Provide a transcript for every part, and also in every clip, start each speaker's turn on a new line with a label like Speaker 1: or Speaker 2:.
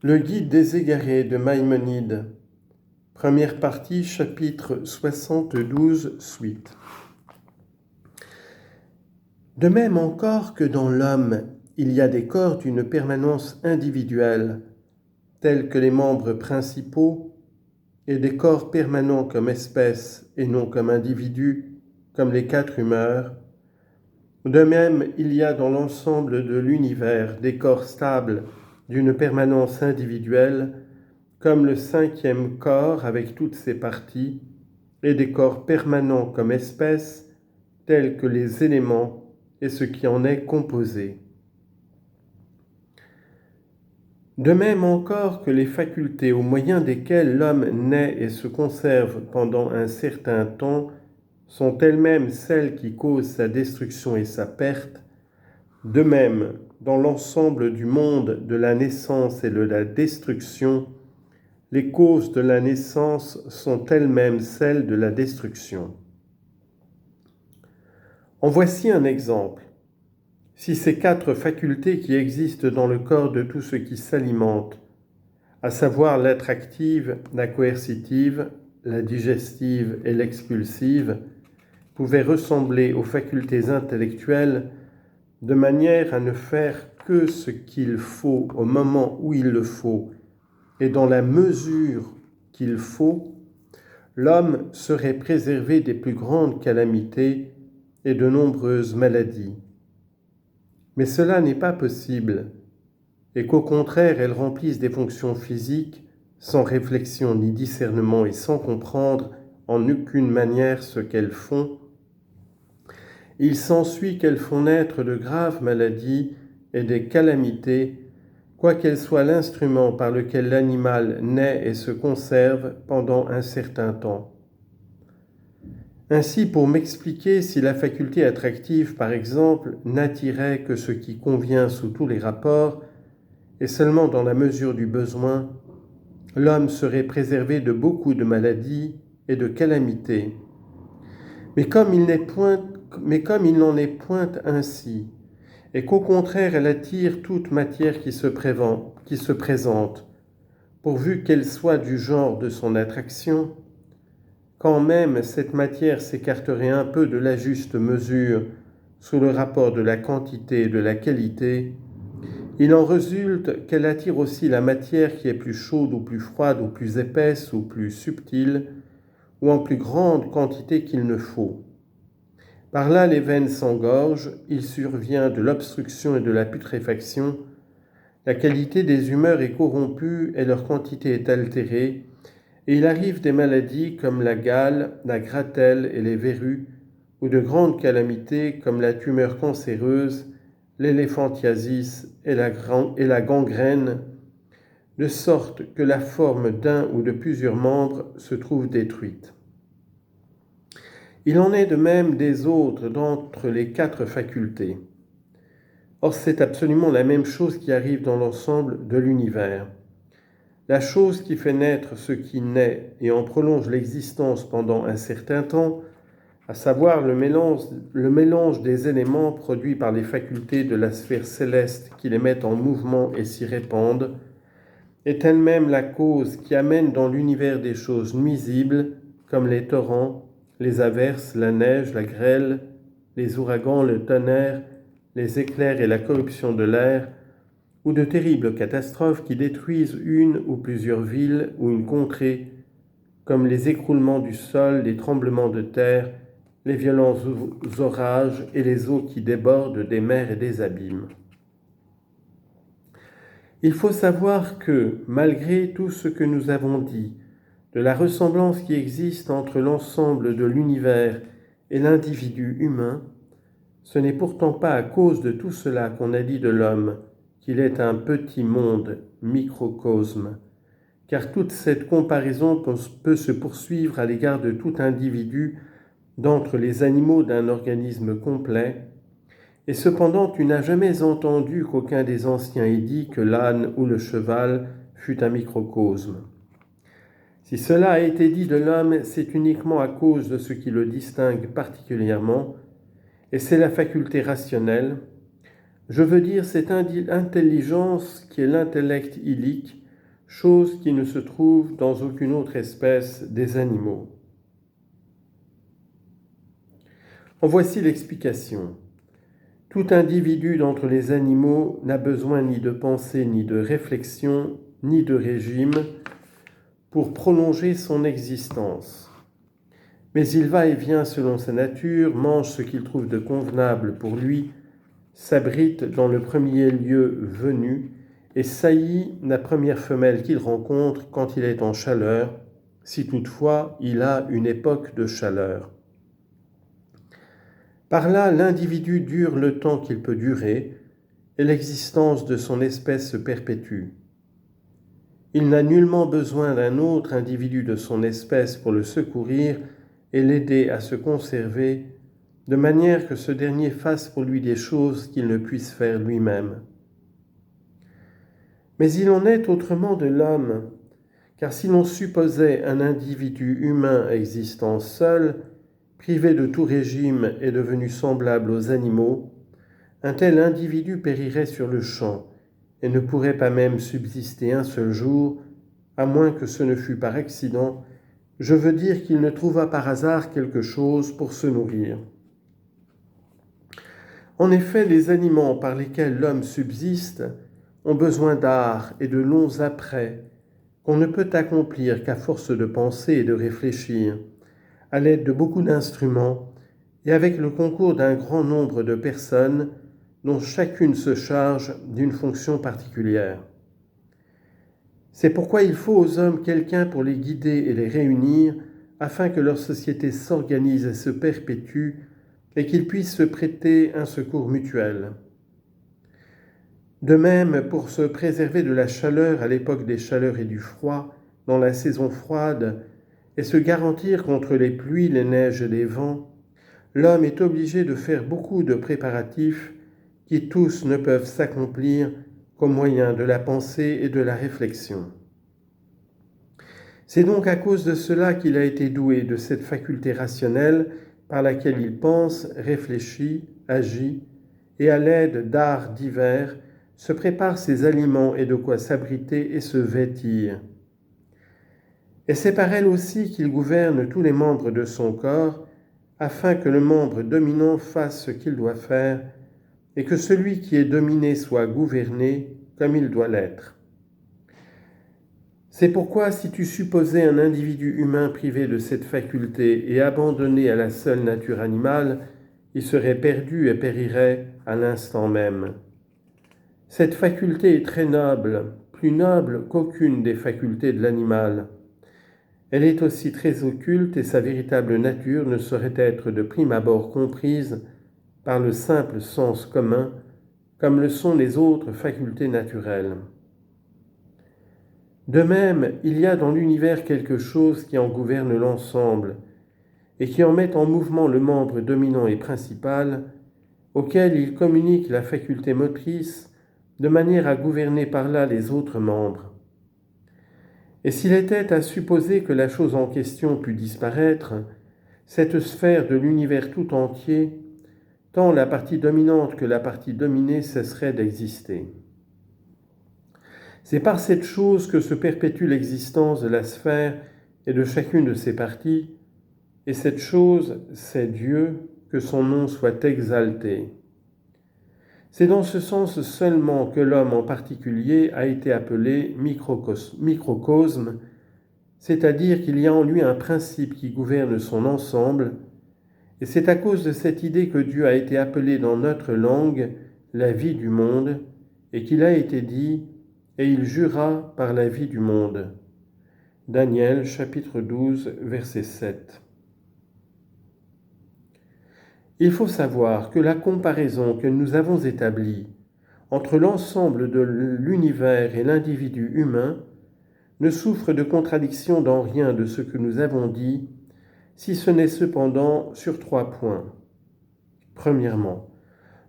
Speaker 1: Le guide des égarés de Maïmonide, première partie, chapitre 72, suite. De même encore que dans l'homme, il y a des corps d'une permanence individuelle, tels que les membres principaux, et des corps permanents comme espèce et non comme individus, comme les 4 humeurs. De même, il y a dans l'ensemble de l'univers des corps stables d'une permanence individuelle, comme le 5e corps avec toutes ses parties, et des corps permanents comme espèces, tels que les éléments et ce qui en est composé. De même encore que les facultés au moyen desquelles l'homme naît et se conserve pendant un certain temps sont elles-mêmes celles qui causent sa destruction et sa perte, de même, dans l'ensemble du monde de la naissance et de la destruction, les causes de la naissance sont elles-mêmes celles de la destruction. En voici un exemple. Si ces 4 facultés qui existent dans le corps de tout ce qui s'alimente, à savoir l'attractive, la coercitive, la digestive et l'expulsive, pouvaient ressembler aux facultés intellectuelles de manière à ne faire que ce qu'il faut au moment où il le faut et dans la mesure qu'il faut, l'homme serait préservé des plus grandes calamités et de nombreuses maladies. Mais cela n'est pas possible, et qu'au contraire elles remplissent des fonctions physiques sans réflexion ni discernement et sans comprendre en aucune manière ce qu'elles font. Il s'ensuit qu'elles font naître de graves maladies et des calamités, quoiqu'elles soient l'instrument par lequel l'animal naît et se conserve pendant un certain temps. Ainsi, pour m'expliquer si la faculté attractive, par exemple, n'attirait que ce qui convient sous tous les rapports, et seulement dans la mesure du besoin, l'homme serait préservé de beaucoup de maladies et de calamités. Mais comme il n'en est point ainsi, et qu'au contraire elle attire toute matière qui se présente, pourvu qu'elle soit du genre de son attraction, quand même cette matière s'écarterait un peu de la juste mesure sous le rapport de la quantité et de la qualité, il en résulte qu'elle attire aussi la matière qui est plus chaude ou plus froide ou plus épaisse ou plus subtile, ou en plus grande quantité qu'il ne faut. Par là, les veines s'engorgent, il survient de l'obstruction et de la putréfaction, la qualité des humeurs est corrompue et leur quantité est altérée, et il arrive des maladies comme la gale, la gratelle et les verrues, ou de grandes calamités comme la tumeur cancéreuse, l'éléphantiasis et la gangrène, de sorte que la forme d'un ou de plusieurs membres se trouve détruite. Il en est de même des autres d'entre les 4 facultés. Or, c'est absolument la même chose qui arrive dans l'ensemble de l'univers. La chose qui fait naître ce qui naît et en prolonge l'existence pendant un certain temps, à savoir le mélange des éléments produits par les facultés de la sphère céleste qui les mettent en mouvement et s'y répandent, est elle-même la cause qui amène dans l'univers des choses nuisibles, comme les torrents, les averses, la neige, la grêle, les ouragans, le tonnerre, les éclairs et la corruption de l'air, ou de terribles catastrophes qui détruisent une ou plusieurs villes ou une contrée, comme les écroulements du sol, les tremblements de terre, les violents orages et les eaux qui débordent des mers et des abîmes. Il faut savoir que, malgré tout ce que nous avons dit, de la ressemblance qui existe entre l'ensemble de l'univers et l'individu humain, ce n'est pourtant pas à cause de tout cela qu'on a dit de l'homme qu'il est un petit monde, microcosme, car toute cette comparaison peut se poursuivre à l'égard de tout individu d'entre les animaux d'un organisme complet, et cependant tu n'as jamais entendu qu'aucun des anciens ait dit que l'âne ou le cheval fût un microcosme. Si cela a été dit de l'homme, c'est uniquement à cause de ce qui le distingue particulièrement, et c'est la faculté rationnelle, je veux dire cette intelligence qui est l'intellect illique, chose qui ne se trouve dans aucune autre espèce des animaux. En voici l'explication. Tout individu d'entre les animaux n'a besoin ni de pensée, ni de réflexion, ni de régime pour prolonger son existence. Mais il va et vient selon sa nature, mange ce qu'il trouve de convenable pour lui, s'abrite dans le premier lieu venu et saillit la première femelle qu'il rencontre quand il est en chaleur, si toutefois il a une époque de chaleur. Par là, l'individu dure le temps qu'il peut durer et l'existence de son espèce se perpétue. Il n'a nullement besoin d'un autre individu de son espèce pour le secourir et l'aider à se conserver, de manière que ce dernier fasse pour lui des choses qu'il ne puisse faire lui-même. Mais il en est autrement de l'homme, car si l'on supposait un individu humain existant seul, privé de tout régime et devenu semblable aux animaux, un tel individu périrait sur le champ et ne pourrait pas même subsister un seul jour, à moins que ce ne fût par accident, je veux dire qu'il ne trouva par hasard quelque chose pour se nourrir. En effet, les aliments par lesquels l'homme subsiste ont besoin d'art et de longs apprêts qu'on ne peut accomplir qu'à force de penser et de réfléchir, à l'aide de beaucoup d'instruments et avec le concours d'un grand nombre de personnes dont chacune se charge d'une fonction particulière. C'est pourquoi il faut aux hommes quelqu'un pour les guider et les réunir afin que leur société s'organise et se perpétue et qu'ils puissent se prêter un secours mutuel. De même, pour se préserver de la chaleur à l'époque des chaleurs et du froid, dans la saison froide, et se garantir contre les pluies, les neiges et les vents, l'homme est obligé de faire beaucoup de préparatifs qui tous ne peuvent s'accomplir qu'au moyen de la pensée et de la réflexion. C'est donc à cause de cela qu'il a été doué de cette faculté rationnelle par laquelle il pense, réfléchit, agit, et à l'aide d'arts divers, se prépare ses aliments et de quoi s'abriter et se vêtir. Et c'est par elle aussi qu'il gouverne tous les membres de son corps, afin que le membre dominant fasse ce qu'il doit faire, et que celui qui est dominé soit gouverné comme il doit l'être. C'est pourquoi si tu supposais un individu humain privé de cette faculté et abandonné à la seule nature animale, il serait perdu et périrait à l'instant même. Cette faculté est très noble, plus noble qu'aucune des facultés de l'animal. Elle est aussi très occulte et sa véritable nature ne saurait être de prime abord comprise par le simple sens commun, comme le sont les autres facultés naturelles. De même, il y a dans l'univers quelque chose qui en gouverne l'ensemble et qui en met en mouvement le membre dominant et principal, auquel il communique la faculté motrice de manière à gouverner par là les autres membres. Et s'il était à supposer que la chose en question pût disparaître, cette sphère de l'univers tout entier, tant la partie dominante que la partie dominée cesserait d'exister. C'est par cette chose que se perpétue l'existence de la sphère et de chacune de ses parties, et cette chose, c'est Dieu, que son nom soit exalté. C'est dans ce sens seulement que l'homme en particulier a été appelé microcosme, c'est-à-dire qu'il y a en lui un principe qui gouverne son ensemble, et c'est à cause de cette idée que Dieu a été appelé dans notre langue la vie du monde, et qu'il a été dit « et il jura par la vie du monde ». Daniel chapitre 12 verset 7. Il faut savoir que la comparaison que nous avons établie entre l'ensemble de l'univers et l'individu humain ne souffre de contradiction dans rien de ce que nous avons dit, si ce n'est cependant sur 3 points. Premièrement,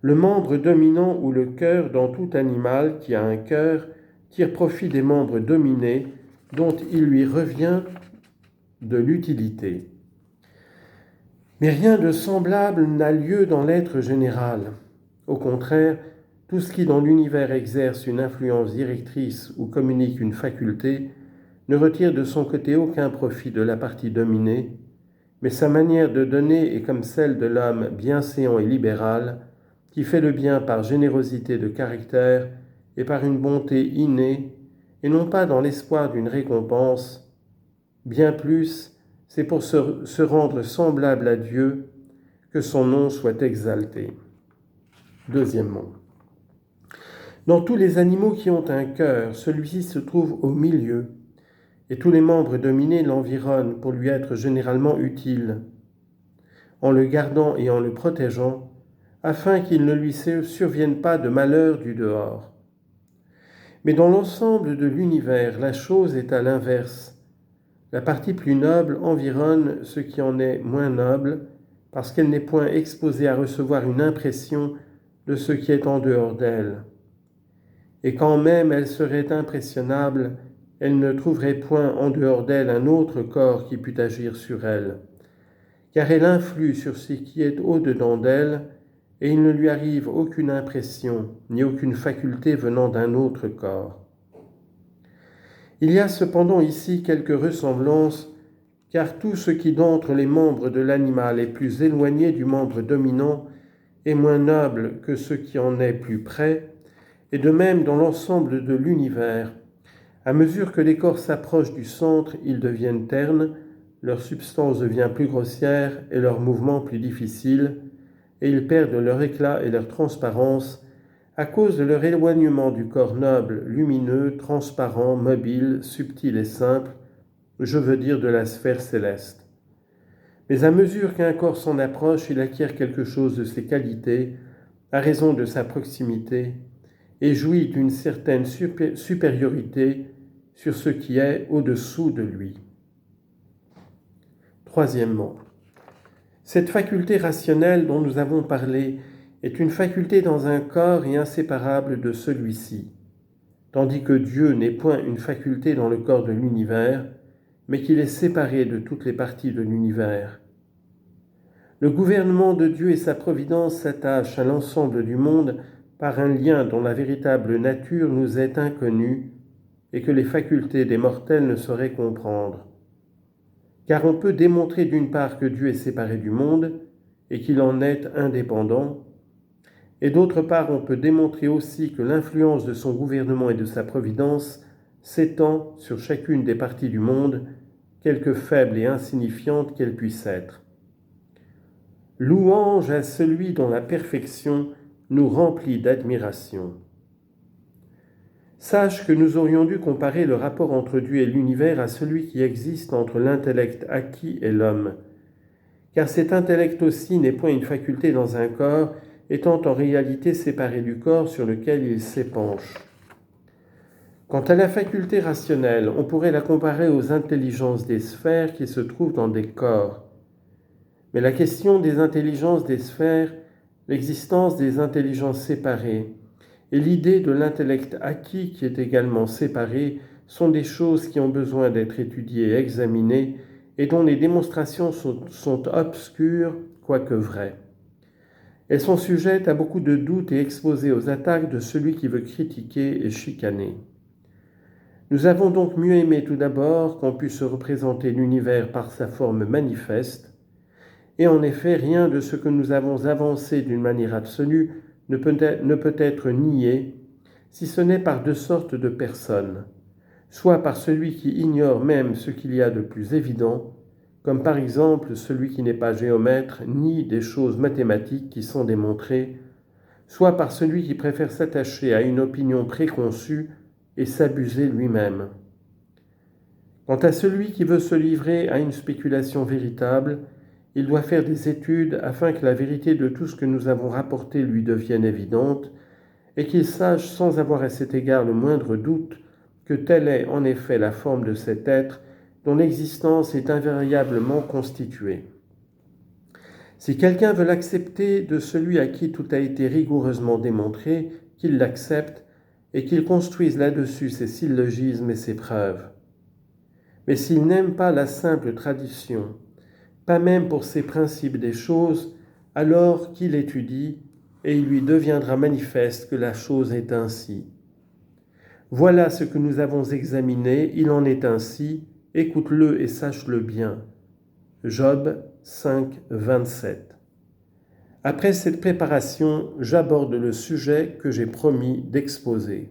Speaker 1: le membre dominant ou le cœur dans tout animal qui a un cœur tire profit des membres dominés dont il lui revient de l'utilité. Mais rien de semblable n'a lieu dans l'être général. Au contraire, tout ce qui dans l'univers exerce une influence directrice ou communique une faculté ne retire de son côté aucun profit de la partie dominée, mais sa manière de donner est comme celle de l'homme bienséant et libéral, qui fait le bien par générosité de caractère et par une bonté innée, et non pas dans l'espoir d'une récompense. Bien plus, c'est pour se rendre semblable à Dieu que son nom soit exalté. Deuxièmement, dans tous les animaux qui ont un cœur, celui-ci se trouve au milieu, et tous les membres dominés l'environnent pour lui être généralement utiles, en le gardant et en le protégeant, afin qu'il ne lui survienne pas de malheur du dehors. Mais dans l'ensemble de l'univers, la chose est à l'inverse. La partie plus noble environne ce qui en est moins noble, parce qu'elle n'est point exposée à recevoir une impression de ce qui est en dehors d'elle. Et quand même elle serait impressionnable, elle ne trouverait point en dehors d'elle un autre corps qui pût agir sur elle, car elle influe sur ce qui est au-dedans d'elle, et il ne lui arrive aucune impression, ni aucune faculté venant d'un autre corps. Il y a cependant ici quelques ressemblances, car tout ce qui d'entre les membres de l'animal est plus éloigné du membre dominant est moins noble que ce qui en est plus près, et de même dans l'ensemble de l'univers. À mesure que les corps s'approchent du centre, ils deviennent ternes, leur substance devient plus grossière et leurs mouvements plus difficiles, et ils perdent leur éclat et leur transparence à cause de leur éloignement du corps noble, lumineux, transparent, mobile, subtil et simple, je veux dire de la sphère céleste. Mais à mesure qu'un corps s'en approche, il acquiert quelque chose de ses qualités, à raison de sa proximité, et jouit d'une certaine supériorité sur ce qui est au-dessous de lui. Troisièmement, cette faculté rationnelle dont nous avons parlé est une faculté dans un corps et inséparable de celui-ci, tandis que Dieu n'est point une faculté dans le corps de l'univers, mais qu'il est séparé de toutes les parties de l'univers. Le gouvernement de Dieu et sa providence s'attachent à l'ensemble du monde par un lien dont la véritable nature nous est inconnue et que les facultés des mortels ne sauraient comprendre. Car on peut démontrer d'une part que Dieu est séparé du monde et qu'il en est indépendant, et d'autre part on peut démontrer aussi que l'influence de son gouvernement et de sa providence s'étend sur chacune des parties du monde, quelque faible et insignifiante qu'elle puisse être. Louange à celui dont la perfection nous remplit d'admiration. Sache que nous aurions dû comparer le rapport entre Dieu et l'univers à celui qui existe entre l'intellect acquis et l'homme, car cet intellect aussi n'est point une faculté dans un corps, étant en réalité séparé du corps sur lequel il s'épanche. Quant à la faculté rationnelle, on pourrait la comparer aux intelligences des sphères qui se trouvent dans des corps. Mais la question des intelligences des sphères, l'existence des intelligences séparées et l'idée de l'intellect acquis qui est également séparé sont des choses qui ont besoin d'être étudiées et examinées et dont les démonstrations sont obscures, quoique vraies. Elles sont sujettes à beaucoup de doutes et exposées aux attaques de celui qui veut critiquer et chicaner. Nous avons donc mieux aimé tout d'abord qu'on puisse représenter l'univers par sa forme manifeste, et en effet rien de ce que nous avons avancé d'une manière absolue ne peut être nié, si ce n'est par deux sortes de personnes, soit par celui qui ignore même ce qu'il y a de plus évident, comme par exemple celui qui n'est pas géomètre ni des choses mathématiques qui sont démontrées, soit par celui qui préfère s'attacher à une opinion préconçue et s'abuser lui-même. Quant à celui qui veut se livrer à une spéculation véritable, il doit faire des études afin que la vérité de tout ce que nous avons rapporté lui devienne évidente et qu'il sache sans avoir à cet égard le moindre doute que telle est en effet la forme de cet être dont l'existence est invariablement constituée. Si quelqu'un veut l'accepter de celui à qui tout a été rigoureusement démontré, qu'il l'accepte et qu'il construise là-dessus ses syllogismes et ses preuves. Mais s'il n'aime pas la simple tradition, pas même pour ses principes des choses, alors qu'il étudie et il lui deviendra manifeste que la chose est ainsi. Voilà ce que nous avons examiné, il en est ainsi, écoute-le et sache-le bien. Job 5, 27. Après cette préparation, j'aborde le sujet que j'ai promis d'exposer.